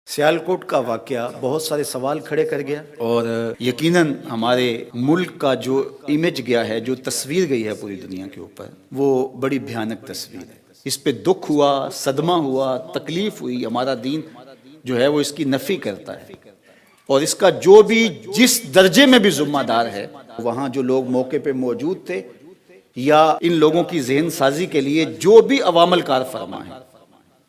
سیالکوٹ کا واقعہ بہت سارے سوال کھڑے کر گیا اور یقیناً ہمارے ملک کا جو امیج گیا ہے، جو تصویر گئی ہے پوری دنیا کے اوپر، وہ بڑی بھیانک تصویر ہے۔ اس پہ دکھ ہوا، صدمہ ہوا، تکلیف ہوئی۔ ہمارا دین جو ہے وہ اس کی نفی کرتا ہے، اور اس کا جو بھی جس درجے میں بھی ذمہ دار ہے، وہاں جو لوگ موقع پہ موجود تھے یا ان لوگوں کی ذہن سازی کے لیے جو بھی عوامل کار فرما ہیں،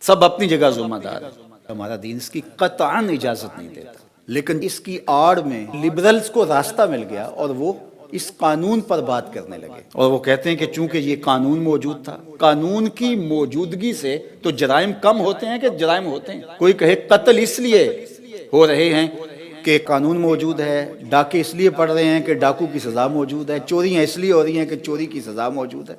سب اپنی جگہ ذمہ دار ہیں۔ ہمارا دین اس کی قطعاً اجازت نہیں دیتا، لیکن اس کی آڑ میں لبرلز کو راستہ مل گیا اور وہ اس قانون پر بات کرنے لگے، اور وہ کہتے ہیں کہ چونکہ یہ قانون موجود تھا، قانون کی موجودگی سے تو جرائم کم ہوتے ہیں کہ جرائم ہوتے ہیں۔ کوئی کہے قتل اس لیے ہو رہے ہیں کہ قانون موجود ہے، ڈاکے اس لیے پڑ رہے ہیں کہ ڈاکو کی سزا موجود ہے، چوریاں اس لیے ہو رہی ہیں کہ چوری کی سزا موجود ہے۔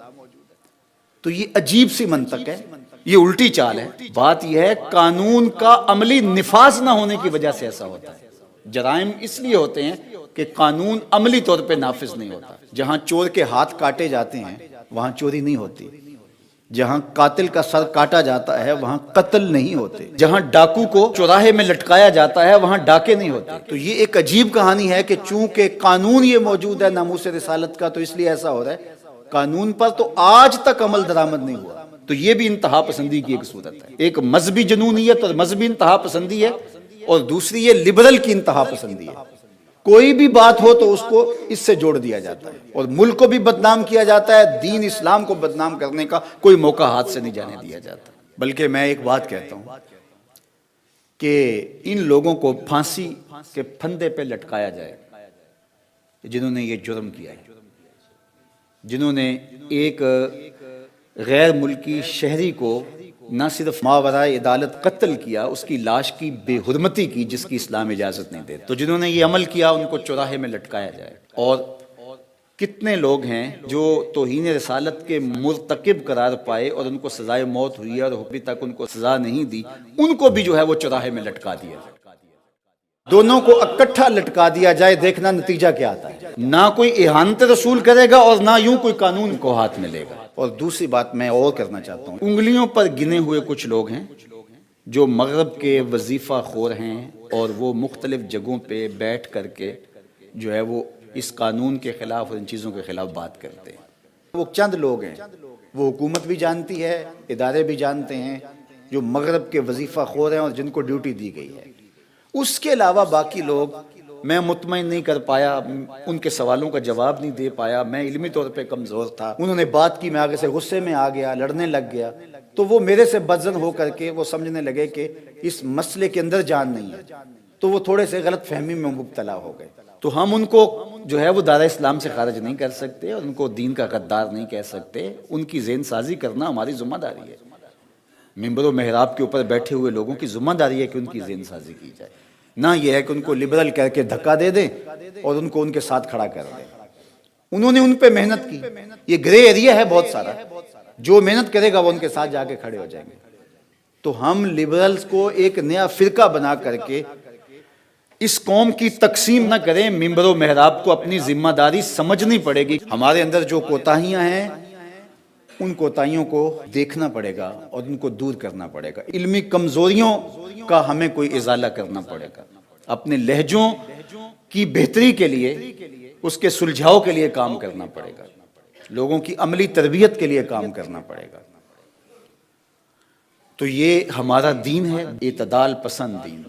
تو یہ عجیب سی منطق ہے، یہ الٹی چال ہے۔ بات یہ ہے قانون کا عملی نفاذ نہ ہونے کی وجہ سے ایسا ہوتا ہے۔ جرائم اس لیے ہوتے ہیں کہ قانون عملی طور پہ نافذ نہیں ہوتا۔ جہاں چور کے ہاتھ کاٹے جاتے ہیں وہاں چوری نہیں ہوتی، جہاں قاتل کا سر کاٹا جاتا ہے وہاں قتل نہیں ہوتے، جہاں ڈاکو کو چوراہے میں لٹکایا جاتا ہے وہاں ڈاکے نہیں ہوتے۔ تو یہ ایک عجیب کہانی ہے کہ چونکہ قانون یہ موجود ہے ناموس رسالت کا، تو اس لیے ایسا ہو رہا ہے۔ قانون پر تو آج تک عمل درآمد نہیں ہوا۔ تو یہ بھی انتہا پسندی کی ایک صورت ہے۔ ایک مذہبی جنونیت اور مذہبی انتہا پسندی ہے، اور دوسری یہ لبرل کی انتہا پسندی ہے۔ کوئی بھی بات ہو تو اس کو اس سے جوڑ دیا جاتا ہے، اور ملک کو بھی بدنام کیا جاتا ہے۔ دین اسلام کو بدنام کرنے کا کوئی موقع ہاتھ سے نہیں جانے دیا جاتا۔ بلکہ میں ایک بات کہتا ہوں کہ ان لوگوں کو پھانسی کے پھندے پہ لٹکایا جائے جنہوں نے یہ جرم کیا ہے، جنہوں نے ایک غیر ملکی شہری کو نہ صرف ماورائے عدالت قتل کیا، اس کی لاش کی بے حرمتی کی جس کی اسلام اجازت نہیں دیتا۔ تو جنہوں نے یہ عمل کیا ان کو چوراہے میں لٹکایا جائے۔ اور کتنے لوگ ہیں جو توہین رسالت کے مرتکب قرار پائے اور ان کو سزائے موت ہوئی ہے اور ابھی تک ان کو سزا نہیں دی، ان کو بھی جو ہے وہ چوراہے میں لٹکا دیا جائے۔ دونوں کو اکٹھا لٹکا دیا جائے، دیکھنا نتیجہ کیا آتا ہے۔ نہ کوئی اہانت رسول کرے گا اور نہ یوں کوئی قانون کو ہاتھ میں لے گا۔ اور دوسری بات میں اور کرنا چاہتا ہوں، انگلیوں پر گنے ہوئے کچھ لوگ ہیں جو مغرب کے وظیفہ خور ہیں، اور وہ مختلف جگہوں پہ بیٹھ کر کے جو ہے وہ اس قانون کے خلاف اور ان چیزوں کے خلاف بات کرتے ہیں۔ وہ چند لوگ ہیں، وہ حکومت بھی جانتی ہے، ادارے بھی جانتے ہیں، جو مغرب کے وظیفہ خور ہیں اور جن کو ڈیوٹی دی گئی ہے۔ اس کے علاوہ باقی لوگ میں مطمئن نہیں کر پایا، ان کے سوالوں کا جواب نہیں دے پایا، میں علمی طور پہ کمزور تھا، انہوں نے بات کی، میں آگے سے غصے میں آ گیا، لڑنے لگ گیا، تو وہ میرے سے بدظن ہو کر کے وہ سمجھنے لگے کہ اس مسئلے کے اندر جان نہیں ہے، تو وہ تھوڑے سے غلط فہمی میں مبتلا ہو گئے۔ تو ہم ان کو جو ہے وہ دائرہ اسلام سے خارج نہیں کر سکتے، اور ان کو دین کا غدار نہیں کہہ سکتے۔ ان کی ذہن سازی کرنا ہماری ذمہ داری ہے۔ ممبر و محراب کے اوپر بیٹھے ہوئے لوگوں کی ذمہ داری ہے کہ ان کی ذہن سازی کی جائے، نہ یہ ہے کہ ان کو لبرل کہہ کے دھکا دے دیں اور ان کو ان کے ساتھ کھڑا کر دیں۔ انہوں نے ان پہ محنت کی، یہ گرے ایریا ہے بہت سارا، جو محنت کرے گا وہ ان کے ساتھ جا کے کھڑے ہو جائیں گے۔ تو ہم لبرلز کو ایک نیا فرقہ بنا کر کے اس قوم کی تقسیم نہ کریں۔ ممبر و محراب کو اپنی ذمہ داری سمجھنی پڑے گی۔ ہمارے اندر جو کوتاہیاں ہیں ان کوتاہیوں کو دیکھنا پڑے گا اور ان کو دور کرنا پڑے گا۔ علمی کمزوریوں کا ہمیں کوئی ازالہ کرنا پڑے گا، اپنے لہجوں کی بہتری کے لیے، اس کے سلجھاؤ کے لیے کام کرنا پڑے گا، لوگوں کی عملی تربیت کے لیے کام کرنا پڑے گا۔ تو یہ ہمارا دین ہے، اعتدال پسند دین۔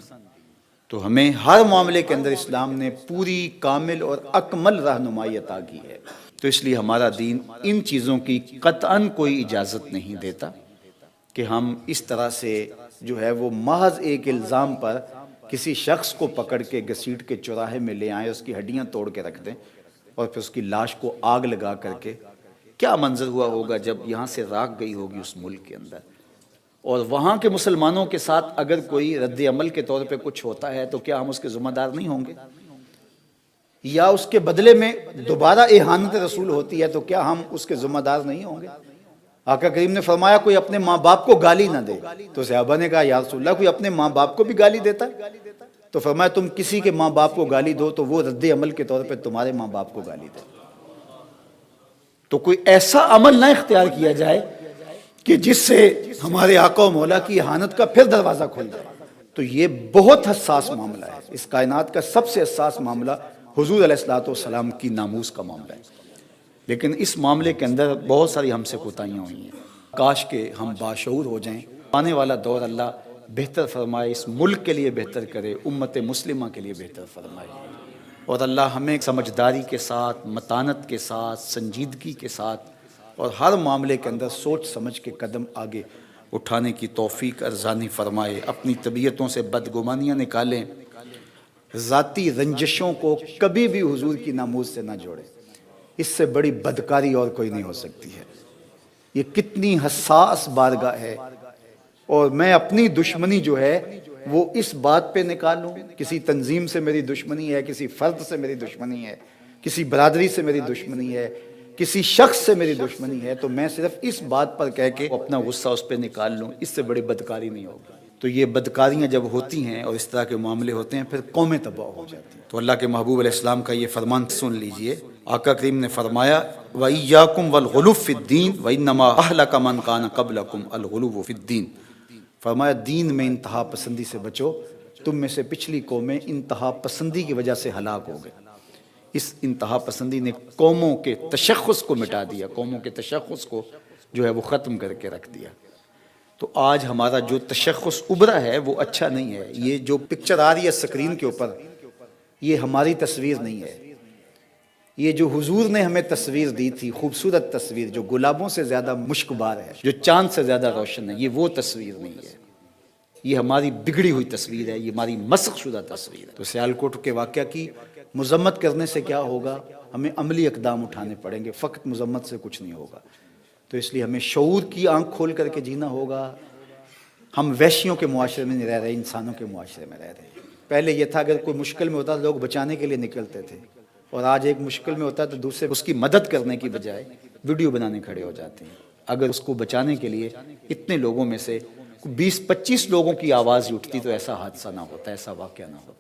تو ہمیں ہر معاملے کے اندر اسلام نے پوری کامل اور اکمل رہنمائی عطا کی ہے۔ تو اس لیے ہمارا دین ان چیزوں کی قطعاً کوئی اجازت نہیں دیتا کہ ہم اس طرح سے جو ہے وہ محض ایک الزام پر کسی شخص کو پکڑ کے گھسیٹ کے چوراہے میں لے آئیں، اس کی ہڈیاں توڑ کے رکھ دیں، اور پھر اس کی لاش کو آگ لگا کر کے کیا منظر ہوا ہوگا جب یہاں سے راکھ گئی ہوگی اس ملک کے اندر، اور وہاں کے مسلمانوں کے ساتھ اگر کوئی رد عمل کے طور پہ کچھ ہوتا ہے تو کیا ہم اس کے ذمہ دار نہیں ہوں گے؟ یا اس کے بدلے میں دوبارہ اہانت رسول ہوتی ہے تو کیا ہم اس کے ذمہ دار نہیں ہوں گے؟ آقا کریم نے فرمایا کوئی اپنے ماں باپ کو گالی نہ دے، تو صحابہ نے کہا یا رسول اللہ کوئی اپنے ماں باپ کو بھی گالی دیتا ہے؟ تو فرمایا تم کسی کے ماں باپ کو گالی دو تو وہ رد عمل کے طور پہ تمہارے ماں باپ کو گالی دے۔ تو کوئی ایسا عمل نہ اختیار کیا جائے کہ جس سے ہمارے آقا و مولا کی اہانت کا پھر دروازہ کھل جائے۔ تو یہ بہت حساس معاملہ ہے. اس کائنات کا سب سے حساس معاملہ حضور علیہ الصلوۃ والسلام کی ناموس کا معاملہ ہے. لیکن اس معاملے کے اندر بہت ساری ہم سے کوتاہیاں ہوئی ہیں. کاش کہ ہم باشعور ہو جائیں. آنے والا دور اللہ بہتر فرمائے، اس ملک کے لیے بہتر کرے، امت مسلمہ کے لیے بہتر فرمائے. اور اللہ ہمیں سمجھداری کے ساتھ، متانت کے ساتھ، سنجیدگی کے ساتھ اور ہر معاملے کے اندر سوچ سمجھ کے قدم آگے اٹھانے کی توفیق ارزانی فرمائے. اپنی طبیعتوں سے بدگمانیاں نکالیں. ذاتی رنجشوں کو کبھی بھی حضور کی ناموس سے نہ جوڑیں. اس سے بڑی بدکاری اور کوئی نہیں ہو سکتی ہے. یہ کتنی حساس بارگاہ ہے. اور میں اپنی دشمنی جو ہے وہ اس بات پہ نکالوں، کسی تنظیم سے میری دشمنی ہے، کسی فرد سے میری دشمنی ہے، کسی برادری سے میری دشمنی ہے، کسی شخص سے میری دشمنی ہے، تو میں صرف اس بات پر کہہ کے اپنا غصہ اس پہ نکال لوں. اس سے بڑی بدکاری نہیں ہوگی. تو یہ بدکاریاں جب ہوتی ہیں اور اس طرح کے معاملے ہوتے ہیں پھر قومیں تباہ ہو جاتی ہیں. تو اللہ کے محبوب علیہ السلام کا یہ فرمان سن لیجئے. آقا کریم نے فرمایا وَإِيَّاكُمْ وَالْغُلُوَّ فِي الدِّينِ وَإِنَّمَا أَهْلَكَ مَنْ كَانَ قَبْلَكُمْ الْغُلُوُّ فِي الدِّينِ. فرمایا دین میں انتہا پسندی سے بچو. تم میں سے پچھلی قومیں انتہا پسندی کی وجہ سے ہلاک ہو گئے. اس انتہا پسندی نے قوموں کے تشخص کو مٹا دیا، قوموں کے تشخص کو جو ہے وہ ختم کر کے رکھ دیا. تو آج ہمارا جو تشخص ابھرا ہے وہ اچھا نہیں ہے. یہ جو پکچر آ رہی ہے سکرین کے اوپر، یہ ہماری تصویر نہیں ہے. یہ جو حضور نے ہمیں تصویر دی تھی، خوبصورت تصویر جو گلابوں سے زیادہ مشکبار ہے، جو چاند سے زیادہ روشن ہے، یہ وہ تصویر نہیں ہے. یہ ہماری بگڑی ہوئی تصویر ہے، یہ ہماری مسخ شدہ تصویر ہے. تو سیالکوٹ کے واقعہ کی مذمت کرنے سے کیا ہوگا؟ ہمیں عملی اقدام اٹھانے پڑیں گے. فقط مذمت سے کچھ نہیں ہوگا. تو اس لیے ہمیں شعور کی آنکھ کھول کر کے جینا ہوگا. ہم وحشیوں کے معاشرے میں نہیں رہ رہے، انسانوں کے معاشرے میں رہ رہے ہیں. پہلے یہ تھا اگر کوئی مشکل میں ہوتا لوگ بچانے کے لیے نکلتے تھے، اور آج ایک مشکل میں ہوتا ہے تو دوسرے اس کی مدد کرنے کی بجائے ویڈیو بنانے کھڑے ہو جاتے ہیں. اگر اس کو بچانے کے لیے اتنے لوگوں میں سے 20-25 لوگوں کی آواز اٹھتی تو ایسا حادثہ نہ ہوتا، ایسا واقعہ نہ ہوتا.